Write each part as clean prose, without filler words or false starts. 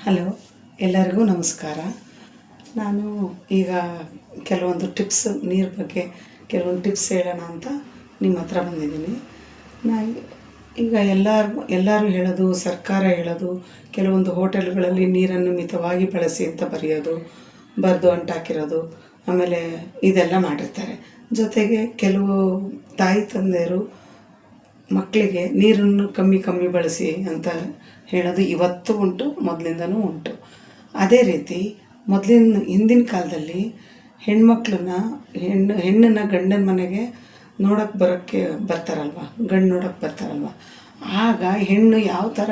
Hello, ಎಲ್ಲರಿಗೂ ನಮಸ್ಕಾರ. ನಾನು ಈಗ ಕೆಲವೊಂದು ಟಿಪ್ಸ್ ನೀರು ಬಗ್ಗೆ ಕೆಲವೊಂದು ಟಿಪ್ಸ್ ಹೇಳೋಣ ಅಂತ ನಿಮ್ಮ ಹತ್ರ ಬಂದಿದ್ದೀನಿ. ಈಗ ಎಲ್ಲರೂ ಹೇಳೋದು, ಸರ್ಕಾರ ಹೇಳೋದು, ಕೆಲವೊಂದು ಹೋಟೆಲ್ಗಳಲ್ಲಿ ನೀರನ್ನು ಮಿತವಾಗಿ ಬಳಸಿ ಅಂತ ಬರೆದು ಅಂಟಾಕಿರೋದು, ಆಮೇಲೆ ಇದೆಲ್ಲ ಮಾಡಿರ್ತಾರೆ. ಜೊತೆಗೆ ಕೆಲವು ತಾಯಿ ತಂದೆಯರು ಮಕ್ಕಳಿಗೆ ನೀರನ್ನು ಕಮ್ಮಿ ಬಳಸಿ ಅಂತ ಹೇಳೋದು ಇವತ್ತು ಉಂಟು, ಮೊದಲಿಂದನೂ ಉಂಟು. ಅದೇ ರೀತಿ ಹಿಂದಿನ ಕಾಲದಲ್ಲಿ ಹೆಣ್ಣನ್ನು ಗಂಡನ ಮನೆಗೆ ನೋಡೋಕ್ಕೆ ಗಂಡು ನೋಡೋಕ್ಕೆ ಬರ್ತಾರಲ್ವ, ಆಗ ಹೆಣ್ಣು ಯಾವ ಥರ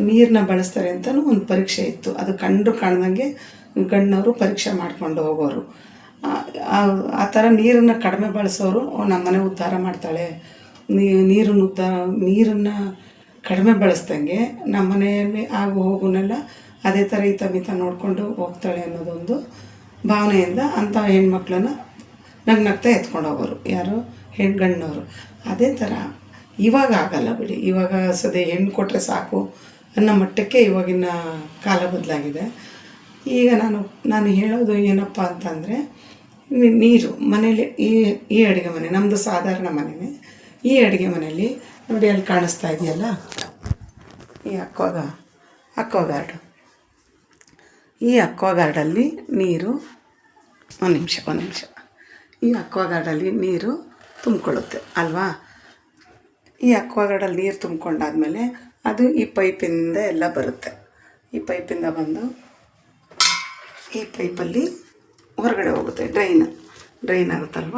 ನೀರನ್ನ ಬಳಸ್ತಾರೆ ಅಂತಲೂ ಒಂದು ಪರೀಕ್ಷೆ ಇತ್ತು. ಅದು ಕಾಣ್ದಂಗೆ ಗಂಡನವರು ಪರೀಕ್ಷೆ ಮಾಡ್ಕೊಂಡು ಹೋಗೋರು. ಆ ಥರ ನೀರನ್ನು ಕಡಿಮೆ ಬಳಸೋರು ನಮ್ಮನೆ ಉದ್ಧಾರ ಮಾಡ್ತಾಳೆ, ನೀರನ್ನು ಕಡಿಮೆ ಬಳಸ್ದಂಗೆ ನಮ್ಮ ಮನೆಯಲ್ಲಿ ಆಗು ಹೋಗುನೆಲ್ಲ ಅದೇ ಥರ ಮಿತ ನೋಡಿಕೊಂಡು ಹೋಗ್ತಾಳೆ ಅನ್ನೋದೊಂದು ಭಾವನೆಯಿಂದ ಅಂಥ ಹೆಣ್ಮಕ್ಳನ್ನ ನಗ್ನಗ್ತಾ ಎತ್ಕೊಂಡು ಹೋಗೋರು. ಯಾರು? ಗಂಡನವರು. ಅದೇ ಥರ ಇವಾಗ ಆಗಲ್ಲ ಬಿಡಿ. ಇವಾಗ ಹೆಣ್ಣು ಕೊಟ್ಟರೆ ಸಾಕು ಅನ್ನೋ ಮಟ್ಟಕ್ಕೆ ಇವಾಗಿನ ಕಾಲ ಬದಲಾಗಿದೆ. ಈಗ ನಾನು ಹೇಳೋದು ಏನಪ್ಪ ಅಂತಂದರೆ, ನೀರು ಮನೇಲಿ ಈ ಅಡುಗೆ ಮನೆ ನಮ್ಮದು ಸಾಧಾರಣ ಮನೆಯೇ. ಈ ಅಡುಗೆ ಮನೆಯಲ್ಲಿ ನೋಡಿ, ಅಲ್ಲಿ ಕಾಣಿಸ್ತಾ ಇದೆಯಲ್ಲ, ಈ ಅಕ್ವಾಗಾರ್ಡು. ಈ ಅಕ್ವಾಗಾರ್ಡಲ್ಲಿ ನೀರು ಒಂದು ನಿಮಿಷ ಈ ಅಕ್ವಾಗಾರ್ಡಲ್ಲಿ ನೀರು ತುಂಬಿಕೊಳ್ಳುತ್ತೆ ಅಲ್ವಾ. ಈ ಅಕ್ವಾಗಾರ್ಡಲ್ಲಿ ನೀರು ತುಂಬಿಕೊಂಡಾದ್ಮೇಲೆ ಅದು ಈ ಪೈಪಿಂದ ಎಲ್ಲ ಬರುತ್ತೆ. ಈ ಪೈಪಿಂದ ಬಂದು ಈ ಪೈಪಲ್ಲಿ ಹೊರಗಡೆ ಹೋಗುತ್ತೆ, ಡ್ರೈನ್ ಆಗುತ್ತಲ್ವ.